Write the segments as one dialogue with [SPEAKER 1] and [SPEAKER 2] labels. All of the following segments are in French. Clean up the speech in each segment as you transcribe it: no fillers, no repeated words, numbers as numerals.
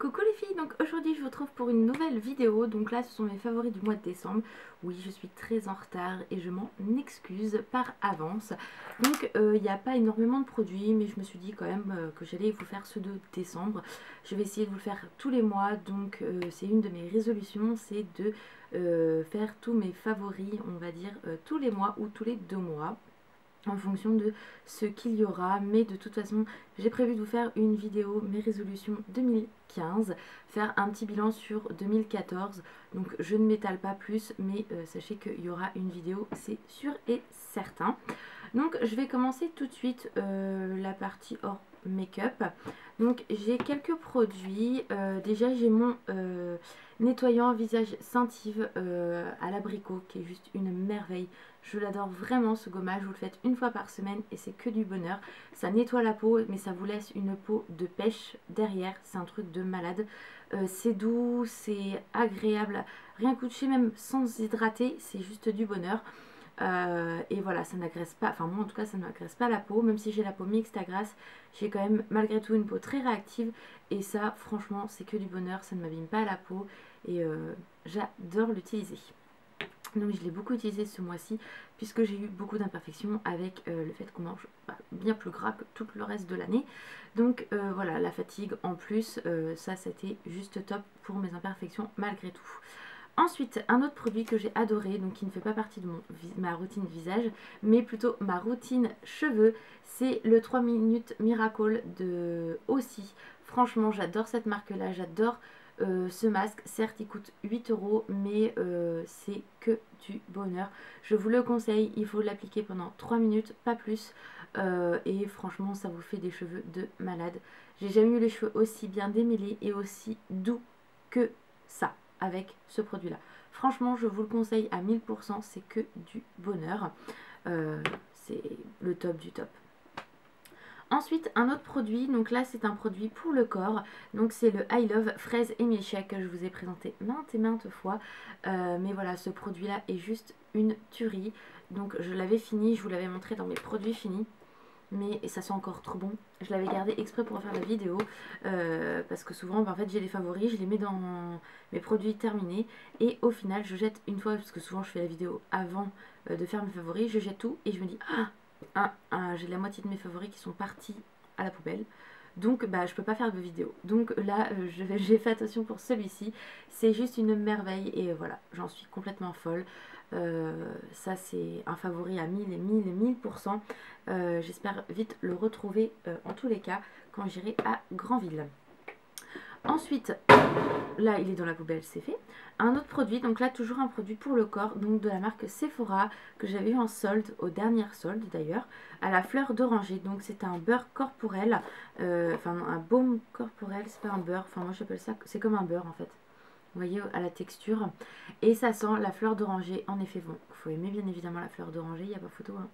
[SPEAKER 1] Coucou les filles, donc aujourd'hui je vous retrouve pour une nouvelle vidéo. Donc là ce sont mes favoris du mois de décembre. Oui, je suis très en retard et je m'en excuse par avance. Donc il n'y a pas énormément de produits, mais je me suis dit quand même que j'allais vous faire ceux de décembre. Je vais essayer de vous le faire tous les mois, donc c'est une de mes résolutions, c'est de faire tous mes favoris, on va dire tous les mois ou tous les 2 mois, en fonction de ce qu'il y aura. Mais de toute façon j'ai prévu de vous faire une vidéo mes résolutions 2015, faire un petit bilan sur 2014, donc je ne m'étale pas plus, mais sachez qu'il y aura une vidéo, c'est sûr et certain. Donc je vais commencer tout de suite la partie hors make-up. Donc j'ai quelques produits. Déjà j'ai mon nettoyant visage scintive à l'abricot qui est juste une merveille. Je l'adore vraiment ce gommage, vous le faites une fois par semaine et c'est que du bonheur. Ça nettoie la peau mais ça vous laisse une peau de pêche derrière, c'est un truc de malade. C'est doux, c'est agréable, rien que toucher même sans hydrater, c'est juste du bonheur. Et voilà, ça n'agresse pas, enfin moi en tout cas ça n'agresse pas la peau, même si j'ai la peau mixte à grasse, j'ai quand même malgré tout une peau très réactive et ça franchement c'est que du bonheur, ça ne m'abîme pas la peau et j'adore l'utiliser. Donc je l'ai beaucoup utilisé ce mois-ci puisque j'ai eu beaucoup d'imperfections avec le fait qu'on mange bien plus gras que tout le reste de l'année. Donc voilà, la fatigue en plus, ça c'était juste top pour mes imperfections malgré tout. Ensuite, un autre produit que j'ai adoré, donc qui ne fait pas partie de ma routine visage, mais plutôt ma routine cheveux, c'est le 3 minutes Miracle de Aussie. Franchement, j'adore cette marque-là, j'adore ce masque. Certes, il coûte 8 €, mais c'est que du bonheur. Je vous le conseille, il faut l'appliquer pendant 3 minutes, pas plus. Et franchement, ça vous fait des cheveux de malade. J'ai jamais eu les cheveux aussi bien démêlés et aussi doux que ça avec ce produit là. Franchement je vous le conseille à 1000%, c'est que du bonheur. C'est le top du top. Ensuite un autre produit, donc là c'est un produit pour le corps, donc c'est le I Love fraise et milkshake que je vous ai présenté maintes et maintes fois. Mais voilà, ce produit là est juste une tuerie. Donc je l'avais fini, je vous l'avais montré dans mes produits finis, mais ça sent encore trop bon. Je l'avais gardé exprès pour faire la vidéo parce que souvent en fait j'ai des favoris, je les mets dans mes produits terminés et au final je jette une fois, parce que souvent je fais la vidéo avant de faire mes favoris, je jette tout et je me dis j'ai la moitié de mes favoris qui sont partis à la poubelle, donc bah je peux pas faire de vidéo. Donc là j'ai fait attention pour celui-ci, c'est juste une merveille et voilà, j'en suis complètement folle. Ça c'est un favori à 1000 et 1000 et 1000%. J'espère vite le retrouver en tous les cas quand j'irai à Granville. Ensuite, là il est dans la poubelle, c'est fait. Un autre produit, donc là toujours un produit pour le corps, donc de la marque Sephora, que j'avais eu en solde, aux dernières soldes d'ailleurs, à la fleur d'oranger. Donc c'est un beurre corporel, enfin un baume corporel, c'est pas un beurre, enfin moi j'appelle ça, c'est comme un beurre en fait. Vous voyez à la texture, et ça sent la fleur d'oranger. En effet, bon, il faut aimer bien évidemment la fleur d'oranger, il n'y a pas photo hein.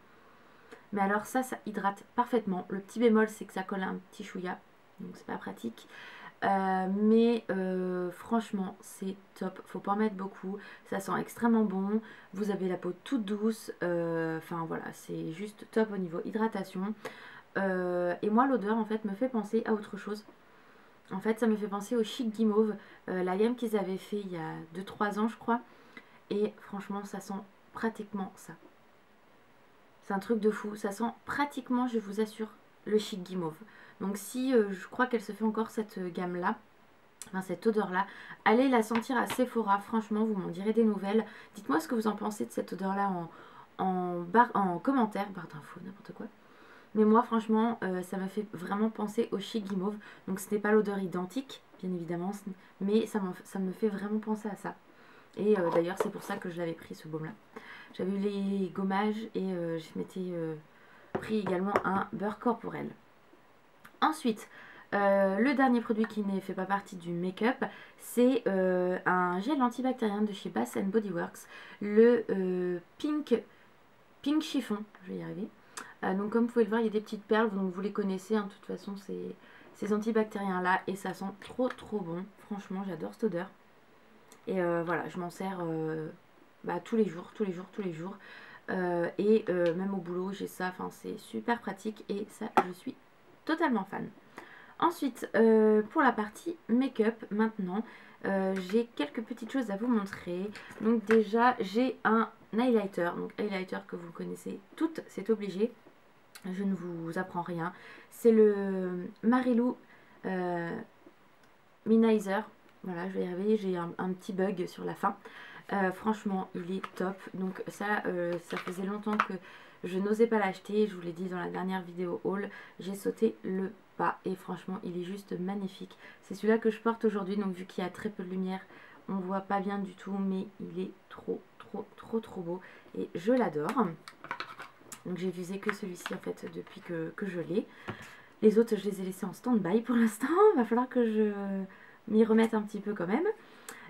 [SPEAKER 1] Mais alors ça hydrate parfaitement. Le petit bémol c'est que ça colle un petit chouïa, donc c'est pas pratique. Mais franchement c'est top, faut pas en mettre beaucoup, ça sent extrêmement bon, vous avez la peau toute douce, enfin voilà, c'est juste top au niveau hydratation. Et moi l'odeur en fait me fait penser à autre chose. En fait ça me fait penser au Chic Guimauve, la gamme qu'ils avaient fait il y a 2-3 ans je crois, et franchement ça sent pratiquement ça. C'est un truc de fou, ça sent pratiquement, je vous assure, le Chic Guimauve. Donc si je crois qu'elle se fait encore cette gamme là, enfin cette odeur là, allez la sentir à Sephora, franchement vous m'en direz des nouvelles. Dites-moi ce que vous en pensez de cette odeur là en commentaire, barre d'infos, n'importe quoi. Mais moi franchement ça m'a fait vraiment penser au Chic Guimauve. Donc ce n'est pas l'odeur identique bien évidemment, mais ça me fait vraiment penser à ça. Et d'ailleurs c'est pour ça que je l'avais pris ce baume là. J'avais eu les gommages et je m'étais pris également un beurre corporel. Ensuite, le dernier produit qui ne fait pas partie du make-up, c'est un gel antibactérien de chez Bath Body Works, le pink chiffon, je vais y arriver. Donc comme vous pouvez le voir, il y a des petites perles, donc vous les connaissez, hein, de toute façon ces antibactériens là, et ça sent trop bon, franchement j'adore cette odeur. Et voilà, je m'en sers tous les jours. Même au boulot j'ai ça, enfin c'est super pratique et ça je suis totalement fan. Ensuite, pour la partie make-up maintenant, j'ai quelques petites choses à vous montrer. Donc déjà, j'ai un highlighter. Donc highlighter que vous connaissez toutes, c'est obligé. Je ne vous apprends rien. C'est le Marilou Minizer. Voilà, je vais y arriver. J'ai un petit bug sur la fin. Franchement, il est top. Donc ça, ça faisait longtemps que je n'osais pas l'acheter. Je vous l'ai dit dans la dernière vidéo haul. J'ai sauté le pas. Et franchement, il est juste magnifique. C'est celui-là que je porte aujourd'hui. Donc vu qu'il y a très peu de lumière, on ne voit pas bien du tout. Mais il est trop beau. Et je l'adore. Donc j'ai utilisé que celui-ci en fait depuis que je l'ai. Les autres, je les ai laissés en stand-by pour l'instant. Il va falloir que je m'y remette un petit peu quand même.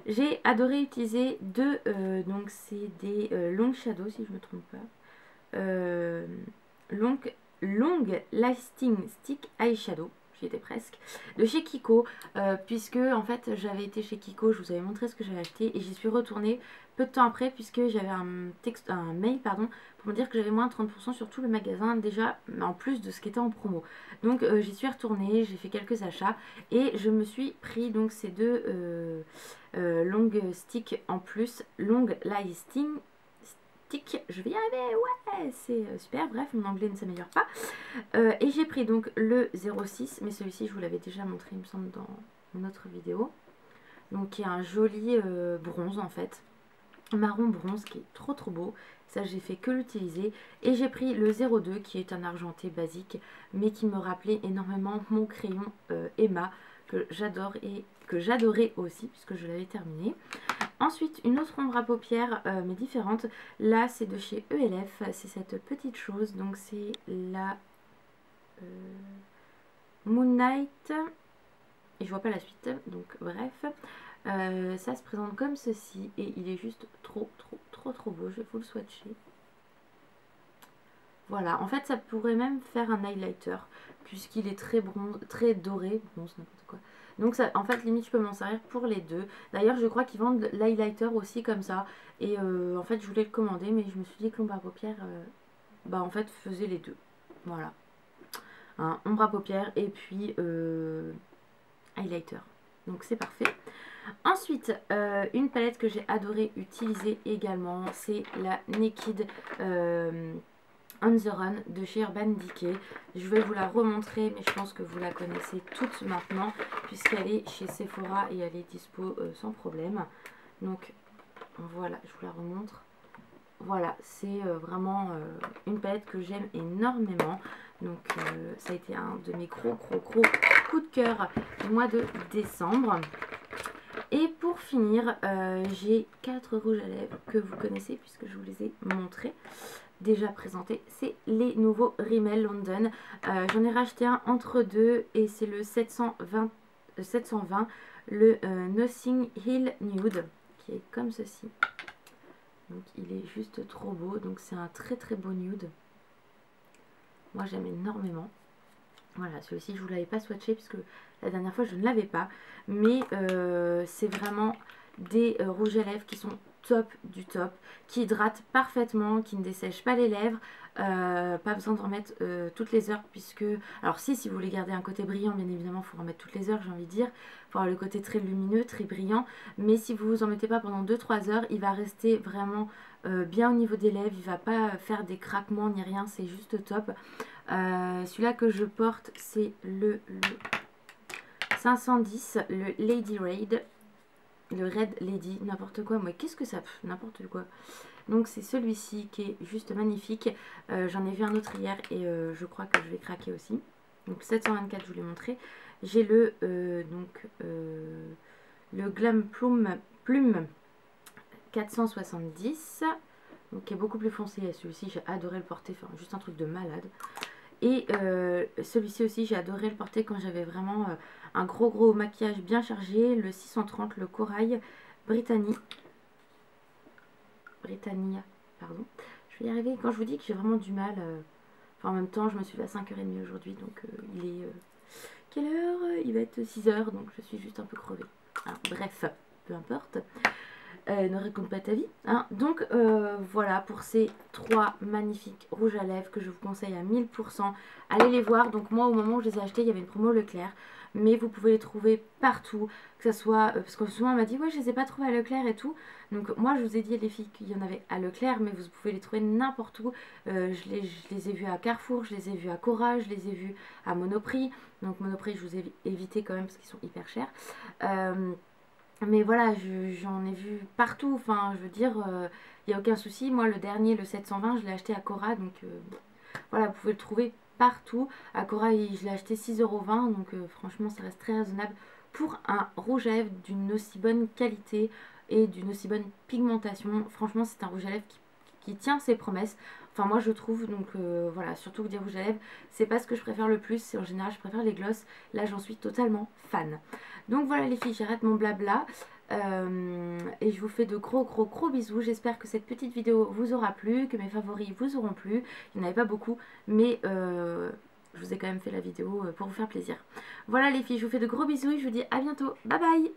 [SPEAKER 1] J'ai adoré utiliser deux, donc c'est des long shadow si je ne me trompe pas. Long lasting stick eyeshadow, j'y étais presque, de chez Kiko, puisque en fait j'avais été chez Kiko, je vous avais montré ce que j'avais acheté et j'y suis retournée peu de temps après puisque j'avais un mail pardon, pour me dire que j'avais moins de 30% sur tout le magasin déjà en plus de ce qui était en promo. Donc j'y suis retournée, j'ai fait quelques achats et je me suis pris donc ces deux long stick en plus, long lasting stick, je vais y arriver, ouais c'est super, bref mon anglais ne s'améliore pas. Et j'ai pris donc le 06, mais celui-ci je vous l'avais déjà montré il me semble dans une autre vidéo, donc qui est un joli bronze en fait, marron bronze qui est trop beau. Ça j'ai fait que l'utiliser. Et j'ai pris le 02 qui est un argenté basique mais qui me rappelait énormément mon crayon Emma que j'adore et que j'adorais aussi puisque je l'avais terminé. Ensuite une autre ombre à paupières mais différente. Là c'est de chez ELF, c'est cette petite chose, donc c'est la Moon Knight et je vois pas la suite, donc bref. Ça se présente comme ceci et il est juste trop beau. Je vais vous le swatcher. Voilà, en fait ça pourrait même faire un highlighter puisqu'il est très bronze, très doré, bronze n'importe quoi. Donc ça, en fait limite je peux m'en servir pour les deux. D'ailleurs je crois qu'ils vendent l'highlighter aussi comme ça. Et en fait je voulais le commander mais je me suis dit que l'ombre à paupières bah en fait faisait les deux. Voilà. Hein, ombre à paupières et puis highlighter. Donc c'est parfait. Ensuite, une palette que j'ai adoré utiliser également, c'est la Naked On The Run de chez Urban Decay. Je vais vous la remontrer, mais je pense que vous la connaissez toutes maintenant, puisqu'elle est chez Sephora et elle est dispo sans problème. Donc voilà, je vous la remontre. Voilà, c'est vraiment une palette que j'aime énormément. Donc ça a été un de mes gros coups de cœur du mois de décembre. Et pour finir, j'ai 4 rouges à lèvres que vous connaissez puisque je vous les ai montrés, déjà présentés. C'est les nouveaux Rimmel London. J'en ai racheté un entre deux et c'est le 720, le Nothing Hill Nude, qui est comme ceci. Donc il est juste trop beau, donc c'est un très beau nude. Moi j'aime énormément. Voilà, celui-ci je ne vous l'avais pas swatché puisque la dernière fois je ne l'avais pas. Mais c'est vraiment des rouges à lèvres qui sont top du top, qui hydratent parfaitement, qui ne dessèchent pas les lèvres. Pas besoin d'en remettre toutes les heures puisque... Alors si vous voulez garder un côté brillant, bien évidemment, il faut en mettre toutes les heures, j'ai envie de dire. Il faut avoir le côté très lumineux, très brillant. Mais si vous en mettez pas pendant 2-3 heures, il va rester vraiment bien au niveau des lèvres. Il va pas faire des craquements ni rien, c'est juste top. Celui-là que je porte, c'est le 510, le Lady Raid. Le Red Lady, n'importe quoi. Moi, qu'est-ce que ça... N'importe quoi. Donc, c'est celui-ci qui est juste magnifique. J'en ai vu un autre hier et je crois que je vais craquer aussi. Donc, 724, je vous l'ai montré. J'ai le Glam Plume 470. Donc, qui est beaucoup plus foncé. Celui-ci, j'ai adoré le porter. Enfin, juste un truc de malade. Et celui-ci aussi, j'ai adoré le porter quand j'avais vraiment un gros maquillage bien chargé. Le 630, le Corail Britannia, pardon. Je vais y arriver. Quand je vous dis que j'ai vraiment du mal, enfin en même temps, je me suis levée à 5h30 aujourd'hui. Donc il est... quelle heure? Il va être 6h, donc je suis juste un peu crevée. Alors, bref, peu importe. Ne raconte pas ta vie. Hein. Donc voilà pour ces 3 magnifiques rouges à lèvres que je vous conseille à 1000%. Allez les voir. Donc moi au moment où je les ai achetés, il y avait une promo Leclerc. mais vous pouvez les trouver partout, que ce soit, parce que souvent on m'a dit ouais je les ai pas trouvés à Leclerc et tout, donc moi je vous ai dit les filles qu'il y en avait à Leclerc, mais vous pouvez les trouver n'importe où. Je les ai vus à Carrefour, je les ai vus à Cora, je les ai vus à Monoprix, donc Monoprix je vous ai évité quand même parce qu'ils sont hyper chers. Mais voilà, j'en ai vu partout, enfin je veux dire, il n'y a aucun souci. Moi le dernier, le 720, je l'ai acheté à Cora, donc voilà, vous pouvez le trouver partout. À Cora, je l'ai acheté 6,20 €, donc franchement ça reste très raisonnable pour un rouge à lèvres d'une aussi bonne qualité et d'une aussi bonne pigmentation. Franchement c'est un rouge à lèvres qui tient ses promesses. Enfin moi je trouve, donc voilà, surtout que des rouges à lèvres, c'est pas ce que je préfère le plus. En général je préfère les gloss, là j'en suis totalement fan. Donc voilà les filles, j'arrête mon blabla. Et je vous fais de gros bisous. J'espère que cette petite vidéo vous aura plu, que mes favoris vous auront plu. Il n'y en avait pas beaucoup, mais je vous ai quand même fait la vidéo pour vous faire plaisir. Voilà les filles, je vous fais de gros bisous et je vous dis à bientôt. Bye bye.